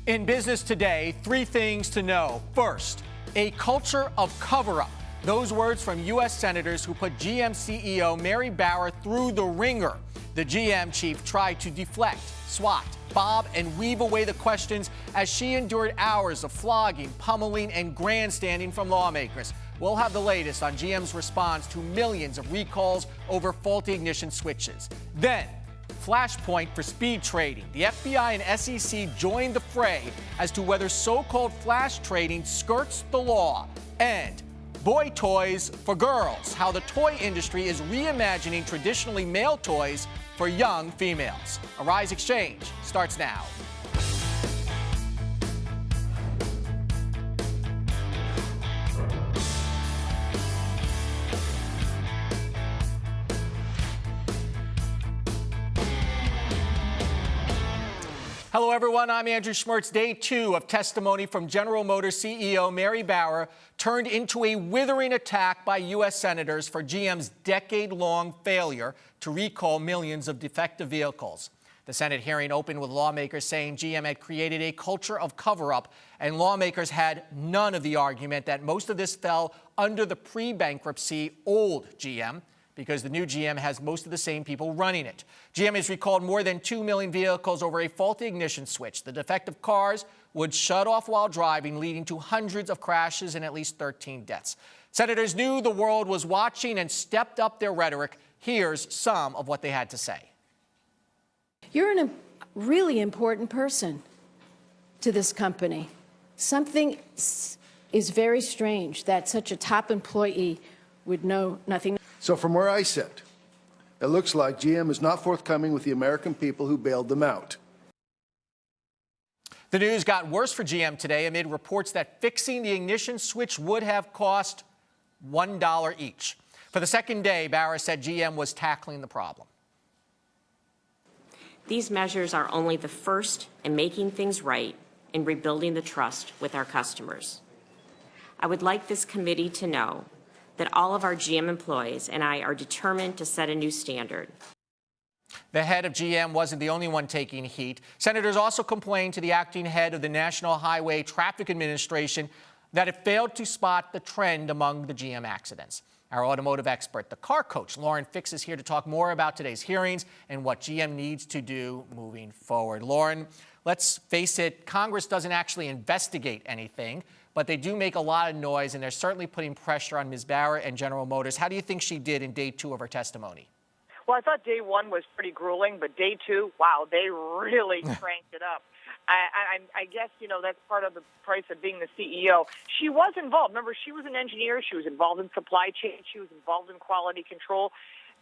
In business today, three things to know. First, a culture of cover-up. Those words from U.S. senators who put GM CEO Mary Barra through the ringer. The GM chief tried to deflect, swat, bob, and weave away the questions as she endured hours of flogging, pummeling, and grandstanding from lawmakers. We'll have the latest on GM's response to millions of recalls over faulty ignition switches. Then, flashpoint for speed trading. The FBI and SEC joined the fray as to whether so-called flash trading skirts the law. And boy toys for girls, how the toy industry is reimagining traditionally male toys for young females. Arise XChange starts now. Hello, everyone. I'm Andrew Schmertz. Day 2 of testimony from General Motors CEO Mary Barra turned into a withering attack by U.S. senators for GM's decade-long failure to recall millions of defective vehicles. The Senate hearing opened with lawmakers saying GM had created a culture of cover-up, and lawmakers had none of the argument that most of this fell under the pre-bankruptcy old GM, because the new GM has most of the same people running it. GM has recalled more than 2 million vehicles over a faulty ignition switch. The defective cars would shut off while driving, leading to hundreds of crashes and at least 13 deaths. Senators knew the world was watching and stepped up their rhetoric. Here's some of what they had to say. You're a really important person to this company. Something is very strange that such a top employee would know nothing. So from where I sit, it looks like GM is not forthcoming with the American people who bailed them out. The news got worse for GM today amid reports that fixing the ignition switch would have cost $1 each. For the second day, Barra said GM was tackling the problem. These measures are only the first in making things right and rebuilding the trust with our customers. I would like this committee to know that all of our GM employees and I are determined to set a new standard. The head of GM wasn't the only one taking heat. Senators also complained to the acting head of the National Highway Traffic Administration that it failed to spot the trend among the GM accidents. Our automotive expert, the car coach, Lauren Fix, is here to talk more about today's hearings and what GM needs to do moving forward. Lauren, let's face it, Congress doesn't actually investigate anything, but they do make a lot of noise, and they're certainly putting pressure on Ms. Barra and General Motors. How do you think she did in day 2 of her testimony? Well, I thought day 1 was pretty grueling, but day 2, wow, they really cranked it up. I guess, you know, that's part of the price of being the CEO. She was involved. Remember, she was an engineer. She was involved in supply chain. She was involved in quality control.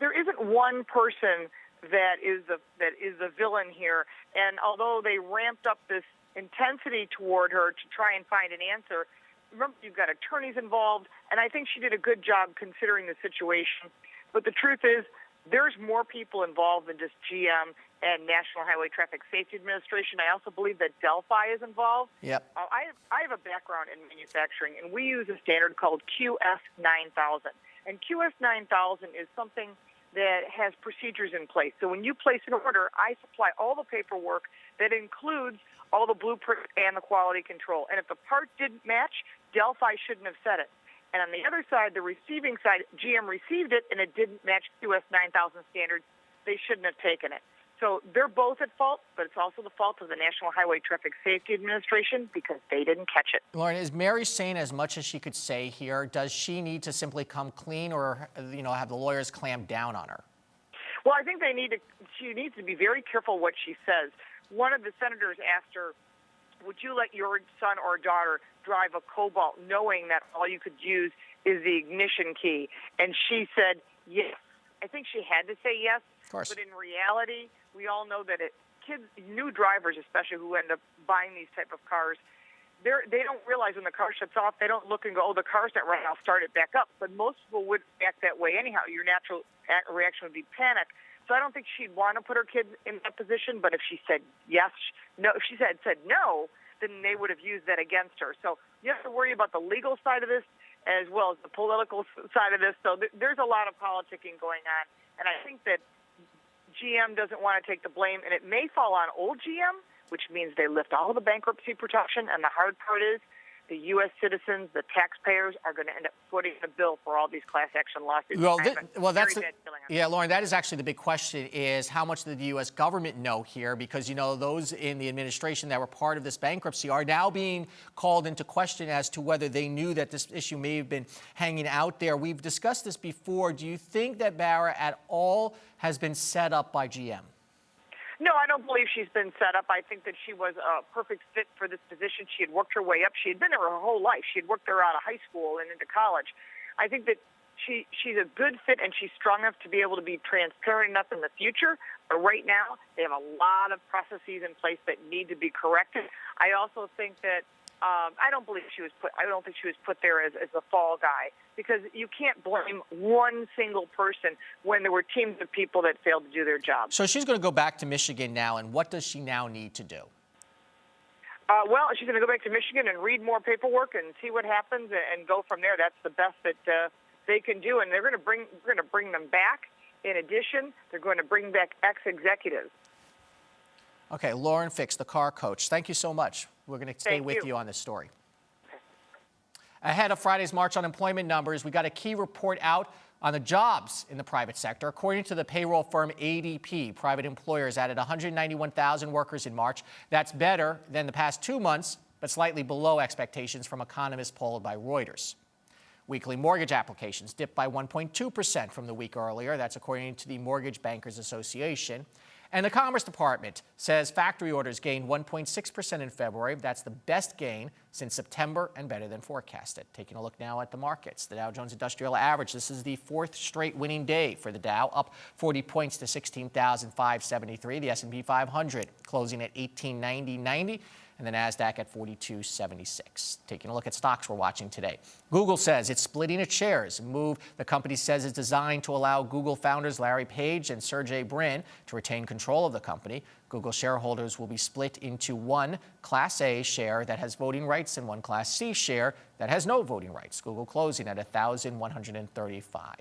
There isn't one person that is the villain here. And although they ramped up this intensity toward her to try and find an answer, remember, you've got attorneys involved, and I think she did a good job considering the situation. But the truth is, there's more people involved than just GM and National Highway Traffic Safety Administration. I also believe that Delphi is involved. Yep. I have a background in manufacturing, and we use a standard called QS9000. And QS9000 is something that has procedures in place. So when you place an order, I supply all the paperwork that includes all the blueprint and the quality control. And if the part didn't match, Delphi shouldn't have said it. And on the other side, the receiving side, GM received it and it didn't match QS 9000 standards. They shouldn't have taken it. So they're both at fault, but it's also the fault of the National Highway Traffic Safety Administration because they didn't catch it. Lauren, is Mary saying as much as she could say here? Does she need to simply come clean, or, you know, have the lawyers clamp down on her? Well, I think she needs to be very careful what she says. One of the senators asked her, would you let your son or daughter drive a Cobalt knowing that all you could use is the ignition key? And she said yes. I think she had to say yes. Of course. But in reality, we all know that kids, new drivers especially, who end up buying these type of cars, they don't realize when the car shuts off, they don't look and go, oh, the car's not running, I'll start it back up. But most people would act that way anyhow. Your natural reaction would be panic. So I don't think she'd want to put her kids in that position. But if she said yes, no, if she said no, then they would have used that against her. So you have to worry about the legal side of this as well as the political side of this. So there's a lot of politicking going on. And I think that GM doesn't want to take the blame, and it may fall on old GM, which means they lift all the bankruptcy protection, and the hard part is the U.S. citizens, the taxpayers, are going to end up footing the bill for all these class action lawsuits. Lauren, that is actually the big question: is how much did the U.S. government know here? Because those in the administration that were part of this bankruptcy are now being called into question as to whether they knew that this issue may have been hanging out there. We've discussed this before. Do you think that Barra at all has been set up by GM? No, I don't believe she's been set up. I think that she was a perfect fit for this position. She had worked her way up. She had been there her whole life. She had worked there out of high school and into college. I think that she's a good fit, and she's strong enough to be able to be transparent enough in the future. But right now, they have a lot of processes in place that need to be corrected. I also think that I don't think she was put there as the fall guy, because you can't blame one single person when there were teams of people that failed to do their job. So she's going to go back to Michigan now, and what does she now need to do? Well, she's going to go back to Michigan and read more paperwork and see what happens and go from there. That's the best that they can do, and we're going to bring them back. In addition, they're going to bring back ex-executives. Okay, Lauren Fix, the car coach. Thank you so much. We're going to stay with you on this story. Ahead of Friday's March unemployment numbers, we got a key report out on the jobs in the private sector. According to the payroll firm ADP, private employers added 191,000 workers in March. That's better than the past 2 months, but slightly below expectations from economists polled by Reuters. Weekly mortgage applications dipped by 1.2% from the week earlier. That's according to the Mortgage Bankers Association. And the Commerce Department says factory orders gained 1.6% in February. That's the best gain since September and better than forecasted. Taking a look now at the markets. The Dow Jones Industrial Average, this is the fourth straight winning day for the Dow, up 40 points to 16,573. The S&P 500 closing at 1890.90. And the NASDAQ at 42.76. Taking a look at stocks we're watching today. Google says it's splitting its shares, a move the company says is designed to allow Google founders Larry Page and Sergey Brin to retain control of the company. Google shareholders will be split into one Class A share that has voting rights and one Class C share that has no voting rights. Google closing at 1,135.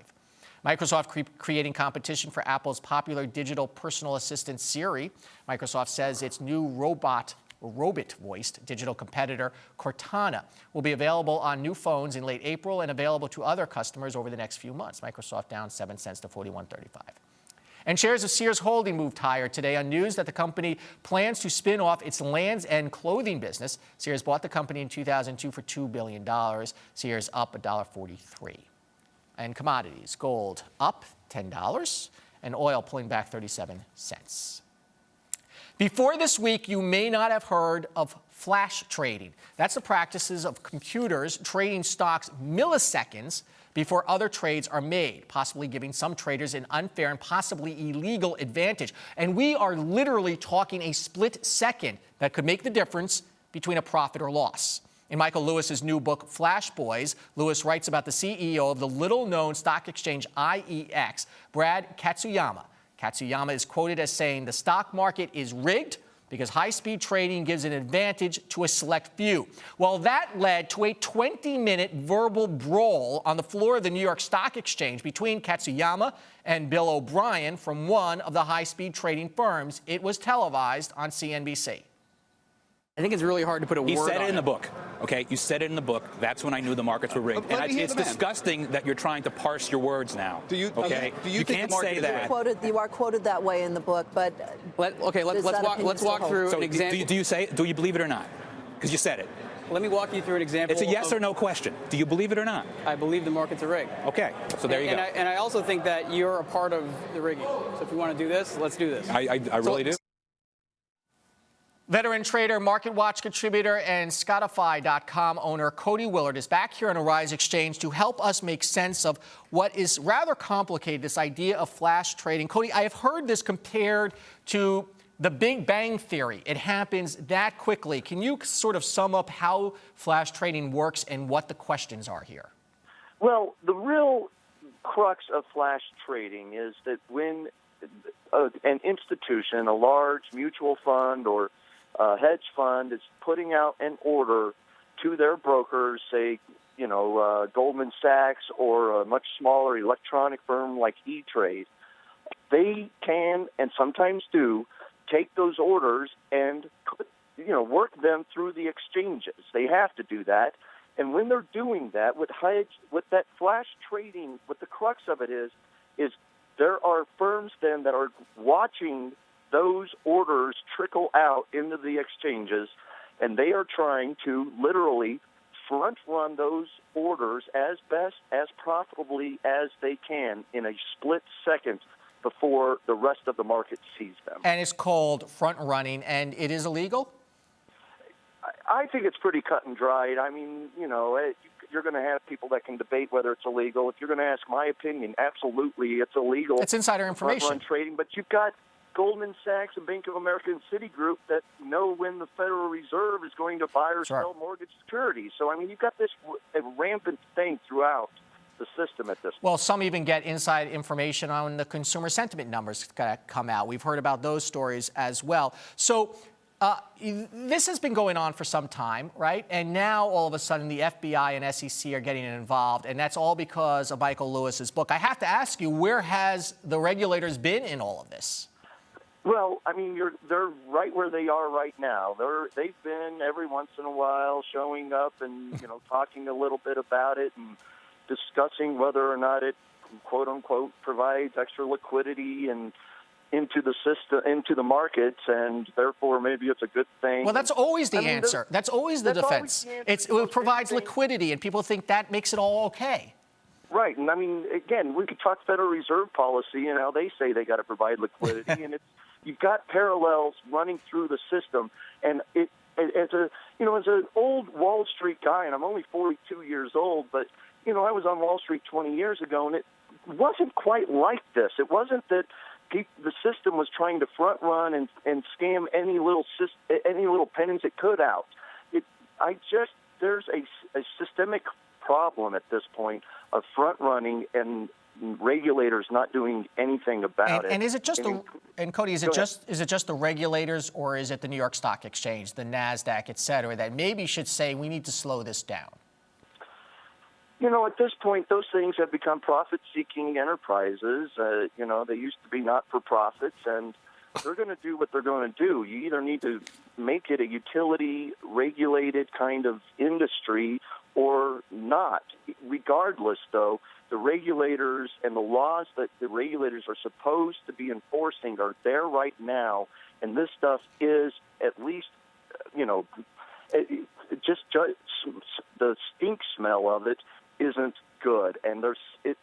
Microsoft creating competition for Apple's popular digital personal assistant Siri. Microsoft says its new robot-voiced digital competitor, Cortana, will be available on new phones in late April and available to other customers over the next few months. Microsoft down 7 cents to 41.35. And shares of Sears Holding moved higher today on news that the company plans to spin off its Lands' End clothing business. Sears bought the company in 2002 for $2 billion. Sears up $1.43. And commodities, gold up $10 and oil pulling back 37 cents. Before this week, you may not have heard of flash trading. That's the practices of computers trading stocks milliseconds before other trades are made, possibly giving some traders an unfair and possibly illegal advantage. And we are literally talking a split second that could make the difference between a profit or loss. In Michael Lewis's new book, Flash Boys, Lewis writes about the CEO of the little-known stock exchange IEX, Brad Katsuyama. Katsuyama is quoted as saying the stock market is rigged because high-speed trading gives an advantage to a select few. Well, that led to a 20-minute verbal brawl on the floor of the New York Stock Exchange between Katsuyama and Bill O'Brien from one of the high-speed trading firms. It was televised on CNBC. I think it's really hard to put a word on it. You said it in the book, okay? You said it in the book. That's when I knew the markets were rigged. And it's disgusting that you're trying to parse your words now. Do you can't say that. You are quoted that way in the book, but let's walk through an example. Do you believe it or not? Because you said it. Let me walk you through an example. It's a yes or no question. Do you believe it or not? I believe the markets are rigged. Okay, so there you go. And I also think that you're a part of the rigging. So if you want to do this, let's do this. I really do. Veteran trader, MarketWatch contributor, and Spotify.com owner Cody Willard is back here on Arise Exchange to help us make sense of what is rather complicated, this idea of flash trading. Cody, I have heard this compared to the Big Bang Theory. It happens that quickly. Can you sort of sum up how flash trading works and what the questions are here? Well, the real crux of flash trading is that when an institution, a large mutual fund or hedge fund is putting out an order to their brokers, say, Goldman Sachs or a much smaller electronic firm like E-Trade, they can and sometimes do take those orders and work them through the exchanges. They have to do that. And when they're doing that, with that flash trading, what the crux of it is there are firms then that are watching those orders trickle out into the exchanges, and they are trying to literally front run those orders as best, as profitably as they can in a split second before the rest of the market sees them. And it's called front running, and it is illegal? I think it's pretty cut and dried. I mean, you're going to have people that can debate whether it's illegal. If you're going to ask my opinion, absolutely it's illegal. It's insider information. Front-run trading, but you've got Goldman Sachs and Bank of America and Citigroup that know when the Federal Reserve is going to buy or sell mortgage securities. So, I mean, you've got this rampant thing throughout the system at this point. Well, some even get inside information on the consumer sentiment numbers that come out. We've heard about those stories as well. So this has been going on for some time, right? And now, all of a sudden, the FBI and SEC are getting involved, and that's all because of Michael Lewis's book. I have to ask you, where has the regulators been in all of this? Well, I mean, they're right where they are right now. They've been every once in a while showing up and talking a little bit about it and discussing whether or not it, quote unquote, provides extra liquidity and into the system, into the markets, and therefore maybe it's a good thing. Well, that's always the answer. That's always the defense. It provides liquidity, and people think that makes it all okay. Right, and I mean, again, we could talk Federal Reserve policy and how they say they got to provide liquidity, and you've got parallels running through the system, and as an old Wall Street guy, and I'm only 42 years old, but I was on Wall Street 20 years ago, and it wasn't quite like this. It wasn't that the system was trying to front run and scam any little pennies it could out. There's a systemic problem at this point of front running and regulators not doing anything about it. And is it just Cody, is it just the regulators, or is it the New York Stock Exchange, the NASDAQ, et cetera, that maybe should say we need to slow this down? At this point, those things have become profit-seeking enterprises. They used to be not-for-profits, and they're going to do what they're going to do. You either need to make it a utility-regulated kind of industry or not. Regardless, though, the regulators and the laws that the regulators are supposed to be enforcing are there right now, and this stuff is at least, just the stink smell of it isn't good. And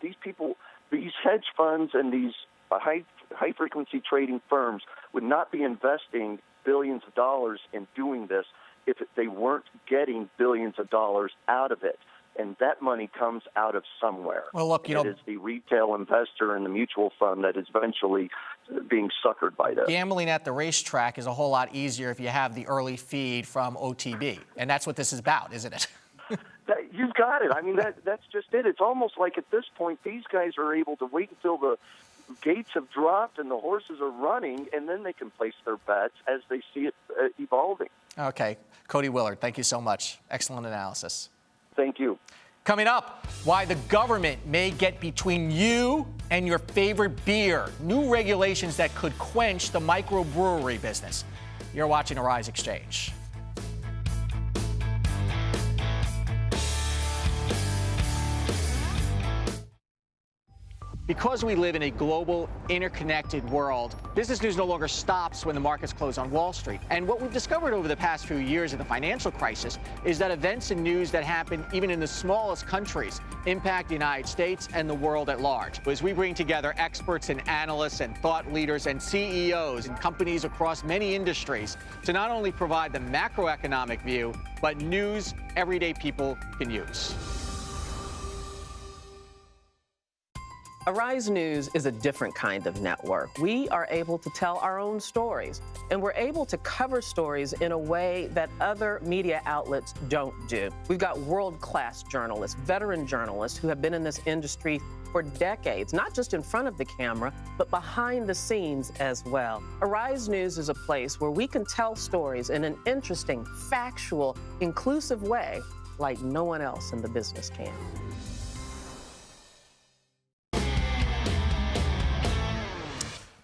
these hedge funds and these high-frequency trading firms would not be investing billions of dollars in doing this if they weren't getting billions of dollars out of it. And that money comes out of somewhere. Well, look, it is the retail investor and the mutual fund that is eventually being suckered by this. Gambling at the racetrack is a whole lot easier if you have the early feed from OTB. And that's what this is about, isn't it? You've got it. I mean, that's just it. It's almost like at this point, these guys are able to wait until the gates have dropped and the horses are running, and then they can place their bets as they see it evolving. Okay. Cody Willard, thank you so much. Excellent analysis. Thank you. Coming up, why the government may get between you and your favorite beer. New regulations that could quench the microbrewery business. You're watching Arise Exchange. Because we live in a global, interconnected world, business news no longer stops when the markets close on Wall Street. And what we've discovered over the past few years of the financial crisis is that events and news that happen even in the smallest countries impact the United States and the world at large. As we bring together experts and analysts and thought leaders and CEOs and companies across many industries to not only provide the macroeconomic view, but news everyday people can use. Arise News is a different kind of network. We are able to tell our own stories, and we're able to cover stories in a way that other media outlets don't do. We've got world-class journalists, veteran journalists who have been in this industry for decades, not just in front of the camera, but behind the scenes as well. Arise News is a place where we can tell stories in an interesting, factual, inclusive way like no one else in the business can.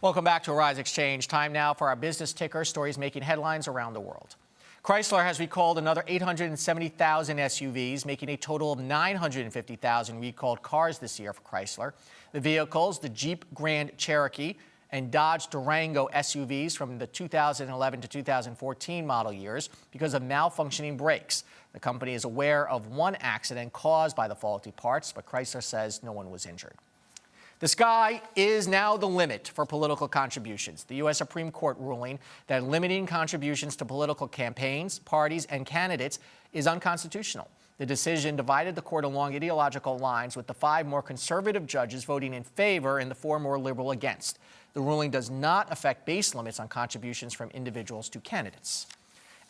Welcome back to Arise Exchange. Time now for our business ticker, stories making headlines around the world. Chrysler has recalled another 870,000 SUVs, making a total of 950,000 recalled cars this year for Chrysler. The vehicles, the Jeep Grand Cherokee and Dodge Durango SUVs from the 2011 to 2014 model years because of malfunctioning brakes. The company is aware of one accident caused by the faulty parts, but Chrysler says no one was injured. The sky is now the limit for political contributions. The U.S. Supreme Court ruling that limiting contributions to political campaigns, parties, and candidates is unconstitutional. The decision divided the court along ideological lines, with the 5 more conservative judges voting in favor and the 4 more liberal against. The ruling does not affect base limits on contributions from individuals to candidates.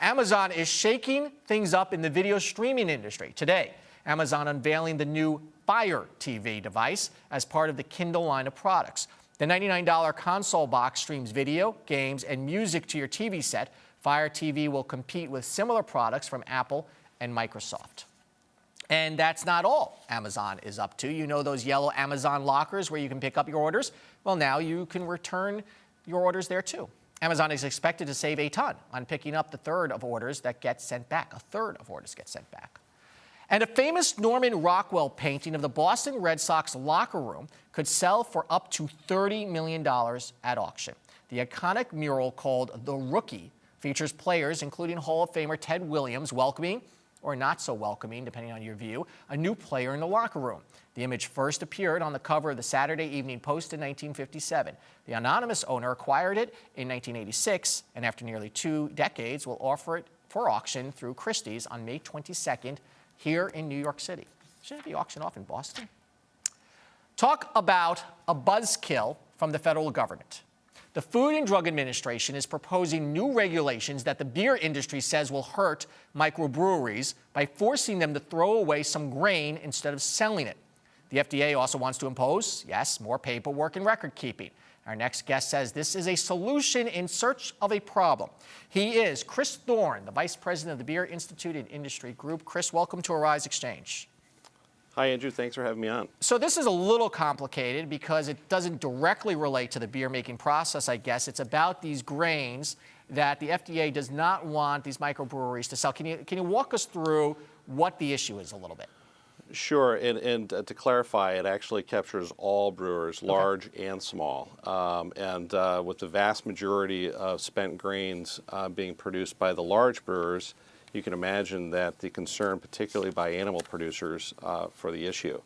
Amazon is shaking things up in the video streaming industry today. Amazon unveiling the new Fire TV device as part of the Kindle line of products. The $99 console box streams video, games, and music to your TV set. Fire TV will compete with similar products from Apple and Microsoft. And that's not all Amazon is up to. You know those yellow Amazon lockers where you can pick up your orders? Well, now you can return your orders there too. Amazon is expected to save a ton on picking up the third of orders that get sent back. A third of orders get sent back. And a famous Norman Rockwell painting of the Boston Red Sox locker room could sell for up to $30 million at auction. The iconic mural called The Rookie features players, including Hall of Famer Ted Williams, welcoming, or not so welcoming, depending on your view, a new player in the locker room. The image first appeared on the cover of the Saturday Evening Post in 1957. The anonymous owner acquired it in 1986, and after nearly 2 decades will offer it for auction through Christie's on May 22nd, here in New York City. Shouldn't it be auctioned off in Boston? Talk about a buzzkill from the federal government. The Food and Drug Administration is proposing new regulations that the beer industry says will hurt microbreweries by forcing them to throw away some grain instead of selling it. The FDA also wants to impose, yes, more paperwork and record keeping. Our next guest says this is a solution in search of a problem. He is Chris Thorne, the Vice President of the Beer Institute and Industry Group. Chris, welcome to Arise Exchange. Hi, Andrew. Thanks for having me on. So this is a little complicated because it doesn't directly relate to the beer-making process, I guess. It's about these grains that the FDA does not want these microbreweries to sell. Can you walk us through what the issue is a little bit? Sure, and to clarify, it actually captures all brewers, large and small. With the vast majority of spent grains being produced by the large brewers, you can imagine that the concern, particularly by animal producers, for the issue.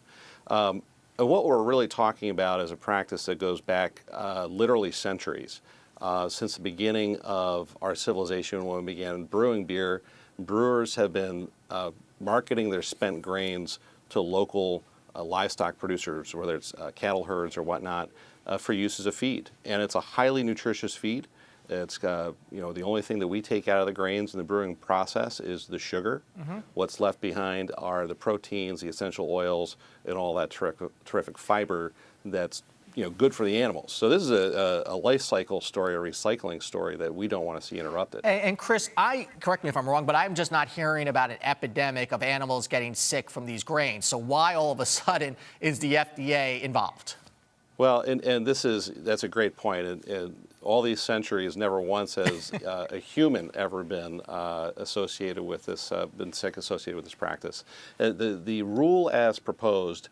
And what we're really talking about is a practice that goes back literally centuries. Since the beginning of our civilization, when we began brewing beer, brewers have been marketing their spent grains to local livestock producers, whether it's cattle herds or whatnot, for use as a feed. And it's a highly nutritious feed. It's the only thing that we take out of the grains in the brewing process is the sugar. What's left behind are the proteins, the essential oils, and all that terrific fiber that's good for the animals. So this is a life cycle story, a recycling story that we don't want to see interrupted. And Chris, correct me if I'm wrong, but I'm just not hearing about an epidemic of animals getting sick from these grains. So why all of a sudden is the FDA involved? Well, and that's a great point. And all these centuries, never once has a human ever been associated with this, been sick associated with this practice. The rule as proposed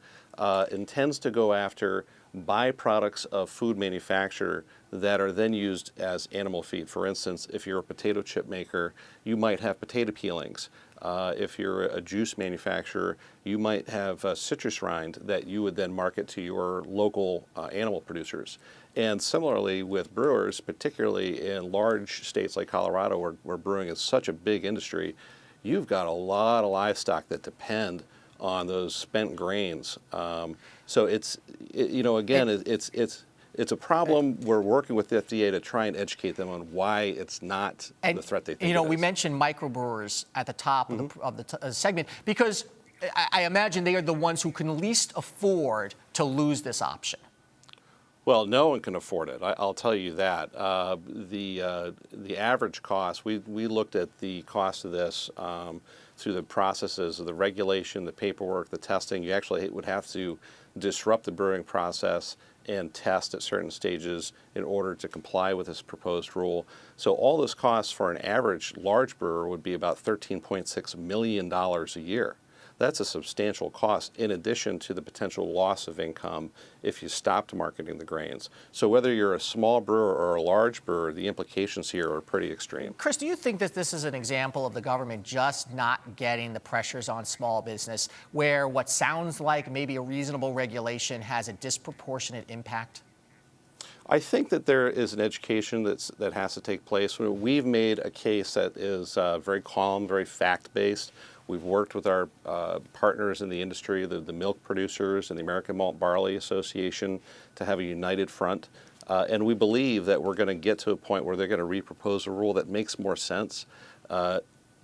intends to go after byproducts of food manufacture that are then used as animal feed. For instance, if you're a potato chip maker, you might have potato peelings. If you're a juice manufacturer, you might have citrus rind that you would then market to your local animal producers. And similarly with brewers, particularly in large states like Colorado where brewing is such a big industry, you've got a lot of livestock that depend on those spent grains. So it's a problem. We're working with the FDA to try and educate them on why it's not the threat they think it is. We mentioned microbrewers at the top of the segment because I imagine they are the ones who can least afford to lose this option. Well, no one can afford it. I'll tell you that. The average cost, we looked at the cost of this through the processes of the regulation, the paperwork, the testing. You actually would have to disrupt the brewing process and test at certain stages in order to comply with this proposed rule. So all those costs for an average large brewer would be about $13.6 million a year. That's a substantial cost in addition to the potential loss of income if you stopped marketing the grains. So whether you're a small brewer or a large brewer, the implications here are pretty extreme. Chris, do you think that this is an example of the government just not getting the pressures on small business, where what sounds like maybe a reasonable regulation has a disproportionate impact? I think that there is an education that has to take place. We've made a case that is very calm, very fact-based. We've worked with our partners in the industry, the milk producers and the American Malt Barley Association, to have a united front. And we believe that we're going to get to a point where they're going to repropose a rule that makes more sense.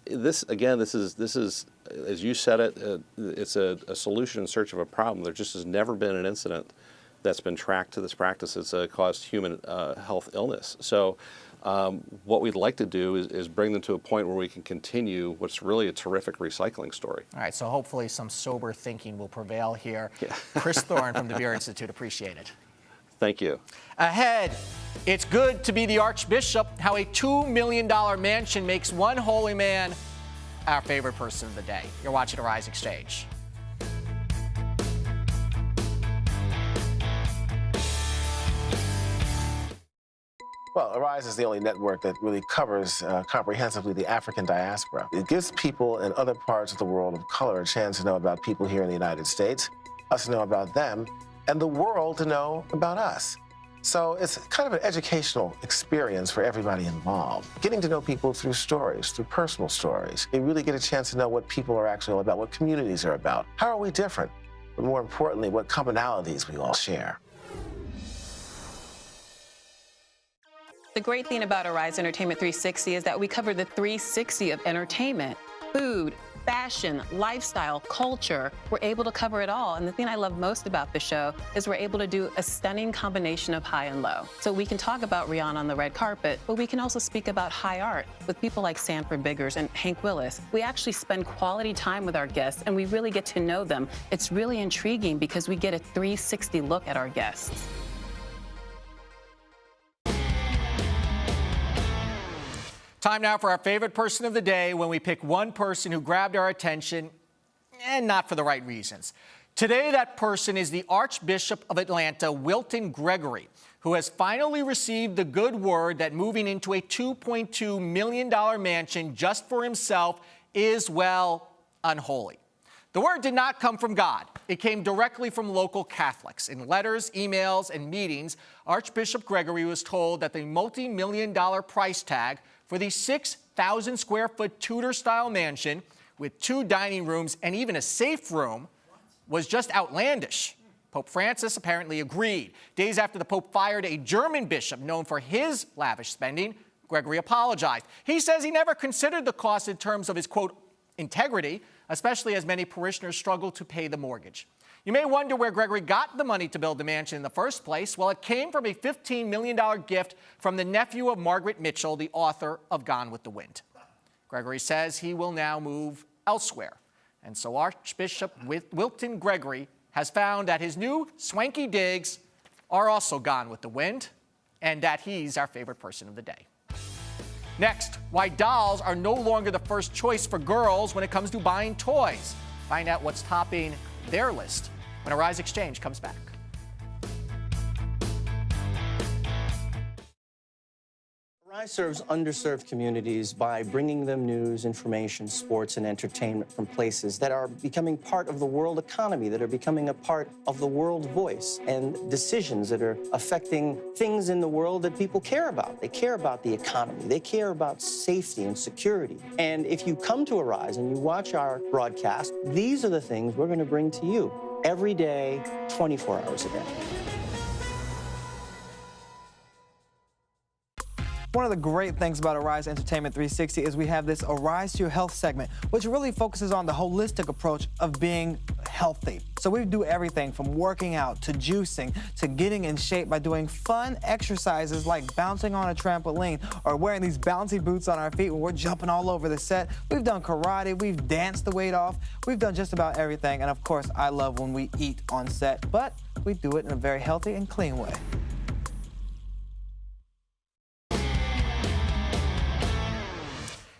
This is, as you said it, it's a solution in search of a problem. There just has never been an incident that's been tracked to this practice. It's caused human health illness. So what we'd like to do is bring them to a point where we can continue what's really a terrific recycling story. All right, so hopefully some sober thinking will prevail here. Yeah. Chris Thorne from the Beer Institute, appreciate it. Thank you. Ahead, it's good to be the Archbishop, how a $2 million mansion makes one holy man our favorite person of the day. You're watching Arise XChange. Well, Arise is the only network that really covers comprehensively the African diaspora. It gives people in other parts of the world of color a chance to know about people here in the United States, us to know about them, and the world to know about us. So it's kind of an educational experience for everybody involved. Getting to know people through stories, through personal stories. You really get a chance to know what people are actually all about, what communities are about. How are we different? But more importantly, what commonalities we all share. The great thing about Arise Entertainment 360 is that we cover the 360 of entertainment, food, fashion, lifestyle, culture. We're able to cover it all. And the thing I love most about the show is we're able to do a stunning combination of high and low. So we can talk about Rihanna on the red carpet, but we can also speak about high art with people like Sanford Biggers and Hank Willis. We actually spend quality time with our guests and we really get to know them. It's really intriguing because we get a 360 look at our guests. Time now for our favorite person of the day, when we pick one person who grabbed our attention, and not for the right reasons. Today, that person is the Archbishop of Atlanta, Wilton Gregory, who has finally received the good word that moving into a $2.2 million mansion just for himself is, well, unholy. The word did not come from God. It came directly from local Catholics. In letters, emails, and meetings, Archbishop Gregory was told that the multi-million-dollar price tag for the 6,000 square foot Tudor-style mansion with 2 dining rooms and even a safe room was just outlandish. Pope Francis apparently agreed. Days after the Pope fired a German bishop known for his lavish spending, Gregory apologized. He says he never considered the cost in terms of his, quote, integrity, especially as many parishioners struggle to pay the mortgage. You may wonder where Gregory got the money to build the mansion in the first place. Well, it came from a $15 million gift from the nephew of Margaret Mitchell, the author of Gone with the Wind. Gregory says he will now move elsewhere. And so Archbishop Wilton Gregory has found that his new swanky digs are also gone with the wind, and that he's our favorite person of the day. Next, why dolls are no longer the first choice for girls when it comes to buying toys. Find out what's topping their list when Arise XChange comes back. Arise serves underserved communities by bringing them news, information, sports, and entertainment from places that are becoming part of the world economy, that are becoming a part of the world voice, and decisions that are affecting things in the world that people care about. They care about the economy. They care about safety and security. And if you come to Arise and you watch our broadcast, these are the things we're going to bring to you every day, 24 hours a day. One of the great things about Arise Entertainment 360 is we have this Arise to Your Health segment, which really focuses on the holistic approach of being healthy. So we do everything from working out to juicing to getting in shape by doing fun exercises like bouncing on a trampoline or wearing these bouncy boots on our feet when we're jumping all over the set. We've done karate, we've danced the weight off, we've done just about everything. And of course, I love when we eat on set, but we do it in a very healthy and clean way.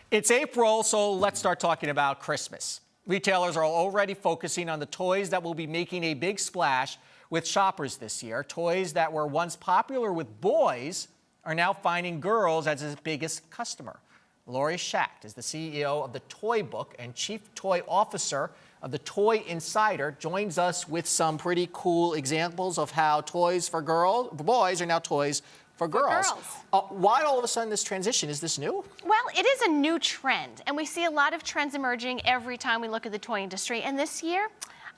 It's April, so let's start talking about Christmas. Retailers are already focusing on the toys that will be making a big splash with shoppers this year. Toys that were once popular with boys are now finding girls as its biggest customer. Lori Schacht is the CEO of the Toy Book and Chief Toy Officer of the Toy Insider, joins us with some pretty cool examples of how toys for boys are now toys for girls. Why all of a sudden this transition? Is this new? Well, it is a new trend, and we see a lot of trends emerging every time we look at the toy industry. And this year,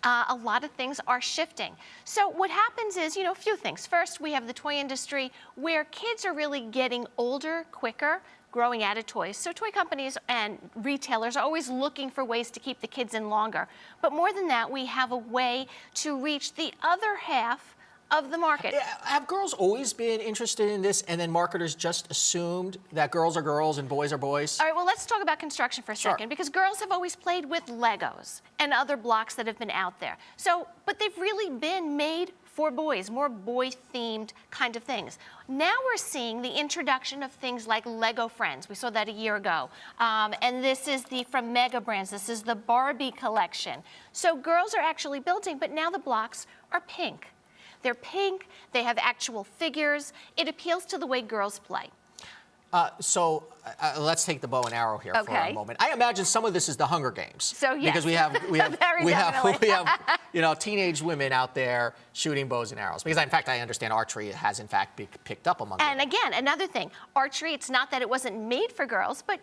a lot of things are shifting. So what happens is, a few things. First, we have the toy industry where kids are really getting older quicker, growing out of toys. So toy companies and retailers are always looking for ways to keep the kids in longer. But more than that, we have a way to reach the other half of the market. Have girls always been interested in this, and then marketers just assumed that girls are girls and boys are boys? All right, well, let's talk about construction for a second, because girls have always played with Legos and other blocks that have been out there. But they've really been made for boys, more boy-themed kind of things. Now we're seeing the introduction of things like Lego Friends. We saw that a year ago. And this is from Mega Brands. This is the Barbie collection. So girls are actually building, but now the blocks are pink. They're pink, they have actual figures. It appeals to the way girls play. Let's take the bow and arrow here for a moment. I imagine some of this is the Hunger Games. So yes. Because we have teenage women out there shooting bows and arrows. Because in fact, I understand archery has in fact picked up among them. And again, another thing, archery, it's not that it wasn't made for girls, but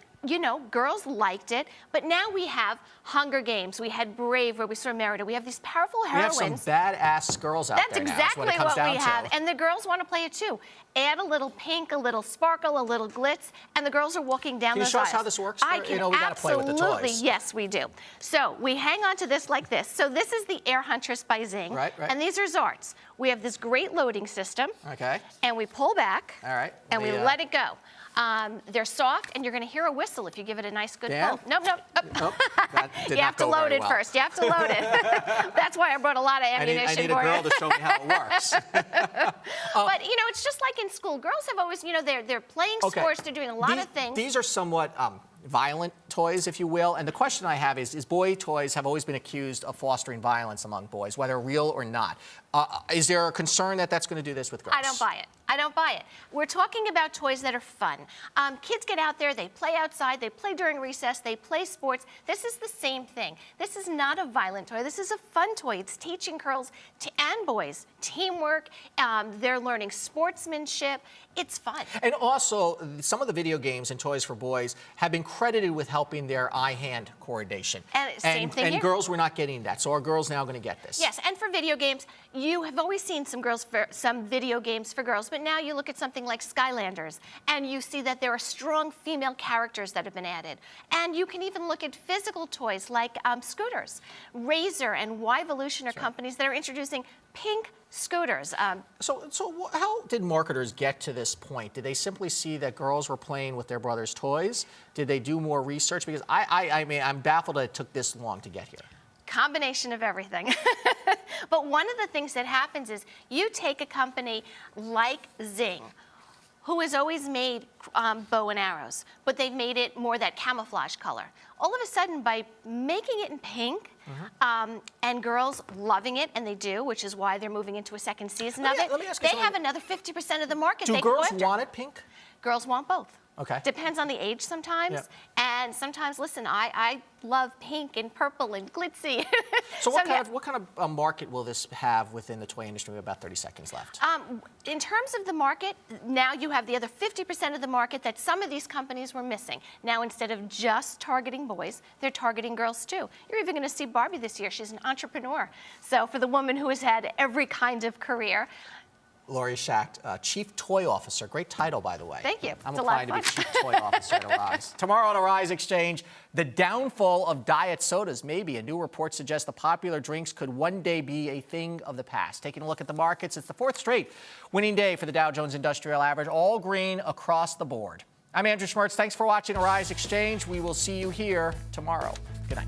girls liked it. But now we have Hunger Games. We had Brave, where we saw Merida. We have these powerful heroines. We have some badass girls out there now. That's exactly what we have. To. And the girls want to play it too. Add a little pink, a little sparkle, a little glitz, and the girls are walking down those aisles. Can you show us how this works? I can we got to play with the toys. Yes, we do. So we hang on to this like this. So this is the Air Huntress by Zing. Right. And these are Zarts. We have this great loading system. Okay. And we pull back. All right. And we let it go. They're soft, and you're going to hear a whistle if you give it a nice good pull. Nope. You have to load it first. You have to load it. That's why I brought a lot of ammunition for you. I need a girl to show me how it works. But, it's just like in school. Girls have always, they're playing sports. They're doing a lot of things. These are somewhat violent toys, if you will. And the question I have is boy toys have always been accused of fostering violence among boys, whether real or not. Is there a concern that that's going to do this with girls? I don't buy it. I don't buy it. We're talking about toys that are fun. Kids get out there, they play outside, they play during recess, they play sports. This is the same thing. This is not a violent toy. This is a fun toy. It's teaching girls and boys teamwork. They're learning sportsmanship. It's fun. And also, some of the video games and toys for boys have been credited with helping their eye-hand coordination. And same thing here. Girls were not getting that. So are girls now going to get this? Yes, and for video games, you have always seen some video games for girls, but now you look at something like Skylanders, and you see that there are strong female characters that have been added. And you can even look at physical toys like scooters. Razor and Y-Evolution are companies that are introducing pink scooters. So how did marketers get to this point? Did they simply see that girls were playing with their brother's toys? Did they do more research? Because I'm baffled that it took this long to get here. Combination of everything. But one of the things that happens is you take a company like Zing, who has always made bow and arrows, but they've made it more that camouflage color. All of a sudden, by making it in pink, and girls loving it, and they do, which is why they're moving into a second season of it, they have another 50% of the market. Do girls want it pink? Girls want both. Okay. Depends on the age sometimes. And sometimes, listen, I love pink and purple and glitzy. So what kind of market will this have within the toy industry? We have about 30 seconds left. In terms of the market, now you have the other 50% of the market that some of these companies were missing. Now, instead of just targeting boys, they're targeting girls too. You're even going to see Barbie this year. She's an entrepreneur. So for the woman who has had every kind of career, Lori Schacht, Chief Toy Officer. Great title, by the way. Thank you. I'm It's a lot applying of to be fun. Chief Toy Officer at Arise. Tomorrow on Arise Exchange, the downfall of diet sodas. Maybe a new report suggests the popular drinks could one day be a thing of the past. Taking a look at the markets, it's the fourth straight winning day for the Dow Jones Industrial Average, all green across the board. I'm Andrew Schmertz. Thanks for watching Arise Exchange. We will see you here tomorrow. Good night.